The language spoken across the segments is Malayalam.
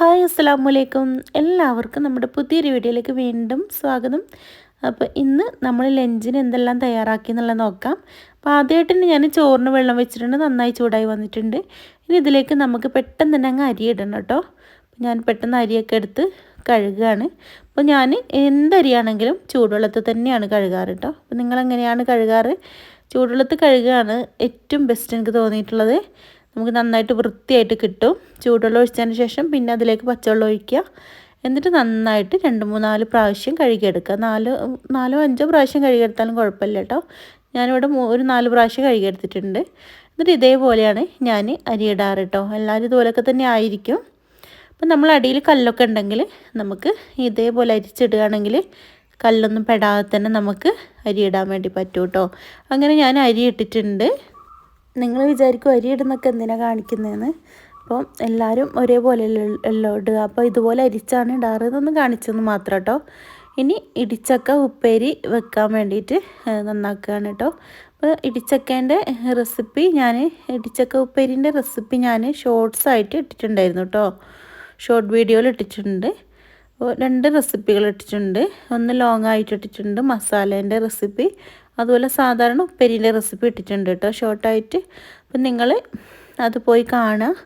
ഹായ് അസ്സലാമു അലൈക്കും. എല്ലാവർക്കും നമ്മുടെ പുതിയൊരു വീഡിയോയിലേക്ക് വീണ്ടും സ്വാഗതം. അപ്പോൾ ഇന്ന് നമ്മൾ ലഞ്ചിന് എന്തെല്ലാം തയ്യാറാക്കി എന്നുള്ളത് നോക്കാം. അപ്പോൾ ആദ്യമായിട്ട് തന്നെ ഞാൻ ചോറിന് വെള്ളം വെച്ചിട്ടുണ്ട്, നന്നായി ചൂടായി വന്നിട്ടുണ്ട്. ഇനി ഇതിലേക്ക് നമുക്ക് പെട്ടെന്ന് തന്നെ അങ്ങ് അരി ഇടണം കേട്ടോ. ഞാൻ പെട്ടെന്ന് അരിയൊക്കെ എടുത്ത് കഴുകുകയാണ്. അപ്പോൾ ഞാൻ എന്തരിയാണെങ്കിലും ചൂടുവെള്ളത്തിൽ തന്നെയാണ് കഴുകാറ് കേട്ടോ. അപ്പോൾ നിങ്ങളെങ്ങനെയാണ് കഴുകാറ്? ചൂടുവെള്ളത്തിൽ കഴുകുകയാണ് ഏറ്റവും ബെസ്റ്റ് എനിക്ക് തോന്നിയിട്ടുള്ളത്. നമുക്ക് നന്നായിട്ട് വൃത്തിയായിട്ട് കിട്ടും. ചൂടുവെള്ളം ഒഴിച്ചതിന് ശേഷം പിന്നെ അതിലേക്ക് പച്ചവെള്ളം ഒഴിക്കുക. എന്നിട്ട് നന്നായിട്ട് 2-3-4 പ്രാവശ്യം കഴുകിയെടുക്കുക. നാലോ 5 പ്രാവശ്യം കഴുകിയെടുത്താലും കുഴപ്പമില്ല കേട്ടോ. ഞാനിവിടെ ഒരു 4 പ്രാവശ്യം കഴുകിയെടുത്തിട്ടുണ്ട്. എന്നിട്ട് ഇതേപോലെയാണ് ഞാൻ അരി ഇടാറ് കേട്ടോ. എല്ലാവരും ഇതുപോലെയൊക്കെ തന്നെ ആയിരിക്കും. അപ്പം നമ്മൾ അടിയിൽ കല്ലൊക്കെ ഉണ്ടെങ്കിൽ നമുക്ക് ഇതേപോലെ അരിച്ചിടുകയാണെങ്കിൽ കല്ലൊന്നും പെടാതെ തന്നെ നമുക്ക് അരി ഇടാൻ വേണ്ടി പറ്റും കേട്ടോ. അങ്ങനെ ഞാൻ അരി ഇട്ടിട്ടുണ്ട്. നിങ്ങൾ വിചാരിക്കും അരി ഇടുന്നൊക്കെ എന്തിനാണ് കാണിക്കുന്നതെന്ന്. അപ്പം എല്ലാവരും ഒരേപോലെ എല്ലാം ഇടുക. അപ്പോൾ ഇതുപോലെ അരിച്ചാണ് ഇടാറ് എന്നൊന്ന് കാണിച്ചെന്ന് മാത്രം കേട്ടോ. ഇനി ഇടിച്ചക്ക ഉപ്പേരി വെക്കാൻ വേണ്ടിയിട്ട് നന്നാക്കുകയാണ് കേട്ടോ. അപ്പോൾ ഇടിച്ചക്കേൻ്റെ റെസിപ്പി ഇടിച്ചക്ക ഉപ്പേരിൻ്റെ റെസിപ്പി ഞാൻ ഷോർട്സ് ആയിട്ട് ഇട്ടിട്ടുണ്ടായിരുന്നു കേട്ടോ. ഷോർട്ട് വീഡിയോയിൽ ഇട്ടിട്ടുണ്ട്. അപ്പോൾ 2 റെസിപ്പികൾ ഇട്ടിട്ടുണ്ട്. ഒന്ന് ലോങ് ആയിട്ട് ഇട്ടിട്ടുണ്ട്, മസാലേൻ്റെ റെസിപ്പി. അതുപോലെ സാധാരണ ഉപ്പേരിൻ്റെ റെസിപ്പി ഇട്ടിട്ടുണ്ട് കേട്ടോ, ഷോർട്ടായിട്ട്. അപ്പം നിങ്ങൾ അത് പോയി കാണുക.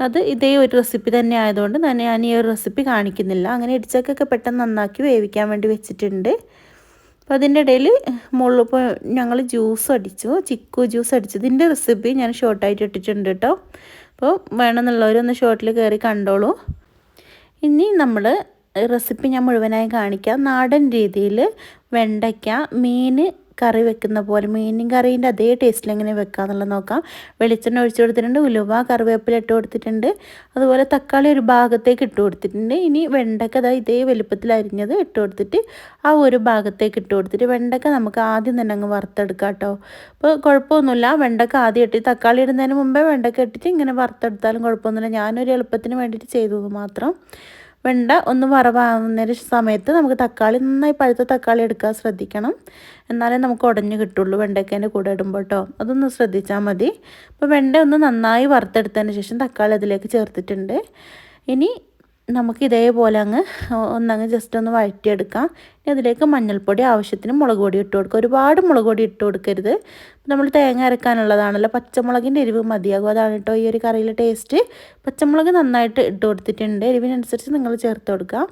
അത് ഇതേ ഒരു റെസിപ്പി തന്നെ ആയതുകൊണ്ട് ഞാൻ ഈ ഒരു റെസിപ്പി കാണിക്കുന്നില്ല. അങ്ങനെ ഇടിച്ചക്കൊക്കെ പെട്ടെന്ന് നന്നാക്കി വേവിക്കാൻ വേണ്ടി വെച്ചിട്ടുണ്ട്. അപ്പോൾ അതിൻ്റെ ഇടയിൽ ഇപ്പോൾ ഞങ്ങൾ ജ്യൂസ് അടിച്ചു, ചിക്കു ജ്യൂസ് അടിച്ചു. ഇതിൻ്റെ റെസിപ്പി ഞാൻ ഷോർട്ടായിട്ട് ഇട്ടിട്ടുണ്ട് കേട്ടോ. അപ്പോൾ വേണമെന്നുള്ളവരൊന്ന് ഷോർട്ടിൽ കയറി കണ്ടോളൂ. ഇനി നമ്മൾ റെസിപ്പി ഞാൻ മുഴുവനായി കാണിക്കാം. നാടൻ രീതിയിൽ വെണ്ടയ്ക്ക മീൻ കറി വെക്കുന്ന പോലെ, മീൻ കറീൻ്റെ അതേ ടേസ്റ്റിൽ എങ്ങനെ വെക്കാമെന്നുള്ളത് നോക്കാം. വെളിച്ചെണ്ണ ഒഴിച്ചു കൊടുത്തിട്ടുണ്ട്, ഉലുവ കറിവേപ്പില ഇട്ട് കൊടുത്തിട്ടുണ്ട്, അതുപോലെ തക്കാളി ഒരു ഭാഗത്തേക്ക് ഇട്ട് കൊടുത്തിട്ടുണ്ട്. ഇനി വെണ്ടയ്ക്ക ഇതേ വലുപ്പത്തിൽ അരിഞ്ഞത് ഇട്ട് കൊടുത്തിട്ട് ആ ഒരു ഭാഗത്തേക്ക് ഇട്ട് കൊടുത്തിട്ട് വെണ്ടയ്ക്ക നമുക്ക് ആദ്യം തന്നെ അങ്ങ് വറുത്തെടുക്കാം കേട്ടോ. അപ്പോൾ കുഴപ്പമൊന്നുമില്ല, വെണ്ടയ്ക്ക ആദ്യം ഇട്ട് തക്കാളി ഇടുന്നതിന് മുമ്പേ വെണ്ടയ്ക്ക ഇട്ടിട്ട് ഇങ്ങനെ വറുത്തെടുത്താലും കുഴപ്പമൊന്നുമില്ല. ഞാനൊരു എളുപ്പത്തിന് വേണ്ടിയിട്ട് ചെയ്തത് മാത്രം. വെണ്ട ഒന്ന് വറവാകുന്ന സമയത്ത് നമുക്ക് തക്കാളി, നന്നായി പഴുത്ത തക്കാളി എടുക്കാൻ ശ്രദ്ധിക്കണം. എന്നാലേ നമുക്ക് ഉടഞ്ഞ് കിട്ടുള്ളൂ വെണ്ടയ്ക്കേൻ്റെ കൂടെ ഇടുമ്പോൾ കേട്ടോ. അതൊന്ന് ശ്രദ്ധിച്ചാൽ മതി. അപ്പോൾ വെണ്ട ഒന്ന് നന്നായി വറുത്തെടുത്തതിന് ശേഷം തക്കാളി അതിലേക്ക് ചേർത്തിട്ടുണ്ട്. ഇനി നമുക്ക് ഇതേപോലെ ഒന്നങ്ങ് ജസ്റ്റ് ഒന്ന് വഴറ്റിയെടുക്കാം. ഇനി അതിലേക്ക് മഞ്ഞൾപ്പൊടി, ആവശ്യത്തിന് മുളക് പൊടി ഇട്ട് കൊടുക്കുക. ഒരുപാട് മുളക് പൊടി ഇട്ട് കൊടുക്കരുത്. നമ്മൾ തേങ്ങ അരക്കാനുള്ളതാണല്ലോ, പച്ചമുളകിൻ്റെ എരിവ് മതിയാകും. അതാണ് കേട്ടോ ഈ ഒരു കറിയിലെ ടേസ്റ്റ്. പച്ചമുളക് നന്നായിട്ട് ഇട്ട് കൊടുത്തിട്ടുണ്ട്. എരിവിനനുസരിച്ച് നിങ്ങൾ ചേർത്ത് കൊടുക്കുക.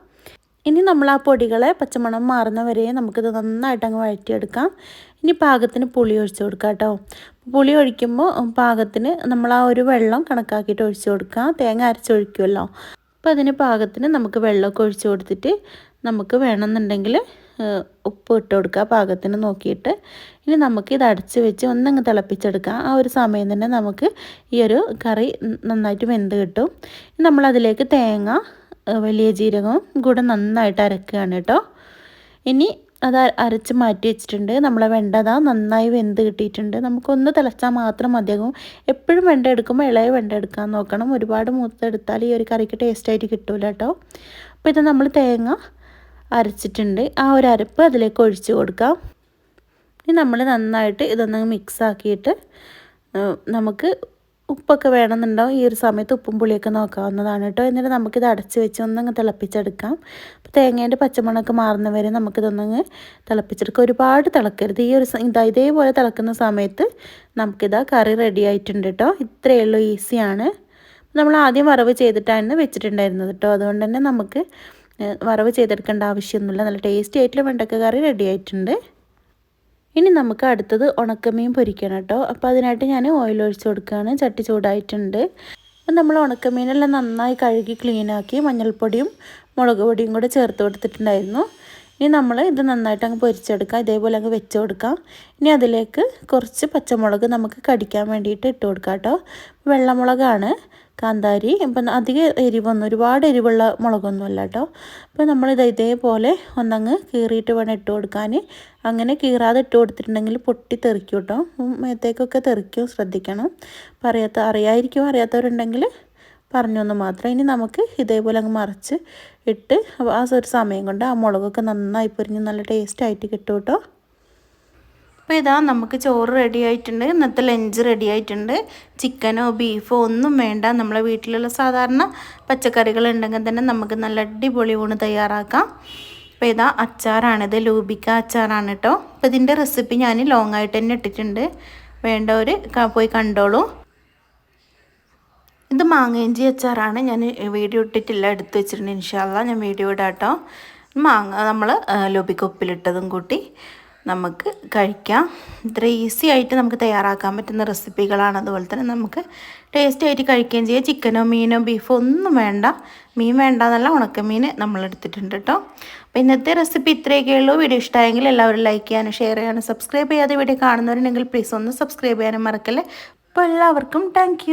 ഇനി നമ്മൾ ആ പൊടികളെ പച്ചമണം മാറുന്നവരെ നമുക്കിത് നന്നായിട്ട് അങ്ങ് വഴറ്റിയെടുക്കാം. ഇനി പാകത്തിന് പുളി ഒഴിച്ച് കൊടുക്കാം കേട്ടോ. പുളി ഒഴിക്കുമ്പോൾ പാകത്തിന് നമ്മൾ ആ ഒരു വെള്ളം കണക്കാക്കിയിട്ട് ഒഴിച്ച് കൊടുക്കുക. തേങ്ങ അരച്ചൊഴിക്കുമല്ലോ, അപ്പോൾ അതിന് പാകത്തിന് നമുക്ക് വെള്ളമൊക്കെ ഒഴിച്ച് കൊടുത്തിട്ട് നമുക്ക് വേണമെന്നുണ്ടെങ്കിൽ ഉപ്പ് ഇട്ട് കൊടുക്കുക പാകത്തിന് നോക്കിയിട്ട്. ഇനി നമുക്ക് ഇത് അടച്ച് വെച്ച് ഒന്നങ്ങ് തിളപ്പിച്ചെടുക്കാം. ആ ഒരു സമയം തന്നെ നമുക്ക് ഈ ഒരു കറി നന്നായിട്ട് വെന്ത് കിട്ടും. നമ്മളതിലേക്ക് തേങ്ങ, വലിയ ജീരകവും കൂടെ നന്നായിട്ട് അരക്കുകയാണ് കേട്ടോ. ഇനി അത് അരച്ച് മാറ്റി വെച്ചിട്ടുണ്ട്. നമ്മളെ വെണ്ട നന്നായി വെന്ത് കിട്ടിയിട്ടുണ്ട്. നമുക്കൊന്ന് തിളച്ചാൽ മാത്രം മതിയാകും. എപ്പോഴും വെണ്ട എടുക്കുമ്പോൾ ഇളയ വെണ്ട എടുക്കാൻ നോക്കണം. ഒരുപാട് മൂത്തെടുത്താൽ ഈ ഒരു കറിക്ക് ടേസ്റ്റായിട്ട് കിട്ടില്ല കേട്ടോ. അപ്പോൾ ഇത് നമ്മൾ തേങ്ങ അരച്ചിട്ടുണ്ട്. ആ ഒരു അരപ്പ് അതിലേക്ക് ഒഴിച്ച് കൊടുക്കാം. ഇനി നമ്മൾ നന്നായിട്ട് ഇതൊന്ന് മിക്സ് ആക്കിയിട്ട് നമുക്ക് ഉപ്പൊക്കെ വേണമെന്നുണ്ടാവും. ഈ ഒരു സമയത്ത് ഉപ്പും പുളിയൊക്കെ നോക്കാവുന്നതാണ് കേട്ടോ. എന്നിട്ട് നമുക്കിത് അടച്ച് വെച്ച് ഒന്നങ്ങ് തിളപ്പിച്ചെടുക്കാം. അപ്പോൾ തേങ്ങേൻ്റെ പച്ചമണമൊക്കെ മാറുന്നവരെ നമുക്കിതൊന്നങ്ങ് തിളപ്പിച്ചെടുക്കാം. ഒരുപാട് തിളക്കരുത്. ഈ ഒരു ഇതേപോലെ തിളക്കുന്ന സമയത്ത് കറി റെഡി ആയിട്ടുണ്ട് കേട്ടോ. ഇത്രയേ ഉള്ളൂ, ഈസിയാണ്. നമ്മൾ ആദ്യം വറവ് ചെയ്തിട്ടാണ് വെച്ചിട്ടുണ്ടായിരുന്നത് കേട്ടോ. അതുകൊണ്ട് തന്നെ നമുക്ക് വറവ് ചെയ്തെടുക്കേണ്ട ആവശ്യമൊന്നുമില്ല. നല്ല ടേസ്റ്റി ആയിട്ടുള്ള വെണ്ടക്ക കറി റെഡി ആയിട്ടുണ്ട്. ഇനി നമുക്ക് അടുത്തത് ഉണക്കമീൻ പൊരിക്കണം കേട്ടോ. അപ്പോൾ അതിനായിട്ട് ഞാൻ ഓയിൽ ഒഴിച്ച് കൊടുക്കുകയാണ്. ചട്ടി ചൂടായിട്ടുണ്ട്. അപ്പം നമ്മൾ ഉണക്കമീനെല്ലാം നന്നായി കഴുകി ക്ലീനാക്കി മഞ്ഞൾപ്പൊടിയും മുളക് പൊടിയും കൂടെ ചേർത്ത് കൊടുത്തിട്ടുണ്ടായിരുന്നു. ഇനി നമ്മൾ ഇത് നന്നായിട്ട് അങ്ങ് പൊരിച്ചെടുക്കാം. ഇതേപോലെ അങ്ങ് വെച്ച് കൊടുക്കാം. ഇനി അതിലേക്ക് കുറച്ച് പച്ചമുളക് നമുക്ക് കടിക്കാൻ വേണ്ടിയിട്ട് ഇട്ട് കൊടുക്കാം കേട്ടോ. വെള്ളമുളകാണ്, കാന്താരി. ഇപ്പം അധികം ഒരുപാട് എരിവുള്ള മുളകൊന്നുമല്ല കേട്ടോ. അപ്പോൾ നമ്മളിത് ഇതേപോലെ ഒന്നങ്ങ് കീറിയിട്ട് വേണം ഇട്ട് കൊടുക്കാൻ. അങ്ങനെ കീറാതെ ഇട്ട് കൊടുത്തിട്ടുണ്ടെങ്കിൽ പൊട്ടി തെറിക്കും കേട്ടോ. മേത്തേക്കൊക്കെ തെറിക്കും, ശ്രദ്ധിക്കണം. അറിയാത്തവരുണ്ടെങ്കിൽ പറഞ്ഞൊന്ന് മാത്രം. ഇനി നമുക്ക് ഇതേപോലെ അങ്ങ് മറിച്ച് ഇട്ട് ആ ഒരു സമയം കൊണ്ട് ആ മുളകൊക്കെ നന്നായി പൊരിഞ്ഞ് നല്ല ടേസ്റ്റായിട്ട് കിട്ടും കേട്ടോ. അപ്പോൾ ഇതാ നമുക്ക് ചോറ് റെഡി ആയിട്ടുണ്ട്. ഇന്നത്തെ ലഞ്ച് റെഡി ആയിട്ടുണ്ട്. ചിക്കനോ ബീഫോ ഒന്നും വേണ്ട. നമ്മളെ വീട്ടിലുള്ള സാധാരണ പച്ചക്കറികൾ ഉണ്ടെങ്കിൽ തന്നെ നമുക്ക് നല്ല അടിപൊളി ഊണ് തയ്യാറാക്കാം. അപ്പോൾ ഇതാ അച്ചാറാണിത്, ലൂബിക്ക അച്ചാറാണ് കേട്ടോ. അപ്പോൾ ഇതിൻ്റെ റെസിപ്പി ഞാൻ ലോങ് ആയിട്ട് തന്നെ ഇട്ടിട്ടുണ്ട്, വേണ്ടവർ പോയി കണ്ടോളൂ. ഇത് മാങ്ങയിഞ്ചി അച്ചാറാണ്. ഞാൻ വീഡിയോ ഇട്ടിട്ടില്ല, എടുത്ത് വെച്ചിട്ടുണ്ട്. ഇൻഷാ അല്ലാ ഞാൻ വീഡിയോ ഇടാം കേട്ടോ. മാങ്ങ നമ്മൾ ലൂബിക്ക ഉപ്പിലിട്ടതും കൂട്ടി നമുക്ക് കഴിക്കാം. ഇത്ര ഈസി ആയിട്ട് നമുക്ക് തയ്യാറാക്കാൻ പറ്റുന്ന റെസിപ്പികളാണ്. അതുപോലെ തന്നെ നമുക്ക് ടേസ്റ്റി ആയിട്ട് കഴിക്കുകയും ചെയ്യാം. ചിക്കനോ മീനോ ബീഫോ ഒന്നും വേണ്ട. മീൻ വേണ്ട എന്നല്ല, ഉണക്കമീൻ നമ്മൾ എടുത്തിട്ടുണ്ട് കേട്ടോ. അപ്പോൾ ഇന്നത്തെ റെസിപ്പി ഇത്രയൊക്കെ ഉള്ളൂ. വീഡിയോ ഇഷ്ടമായെങ്കിൽ എല്ലാവരും ലൈക്ക് ചെയ്യാനും ഷെയർ ചെയ്യാനും സബ്സ്ക്രൈബ് ചെയ്യാതെ വീഡിയോ കാണുന്നവരുണ്ടെങ്കിൽ പ്ലീസ് ഒന്ന് സബ്സ്ക്രൈബ് ചെയ്യാനും മറക്കല്ലേ. അപ്പോൾ എല്ലാവർക്കും താങ്ക്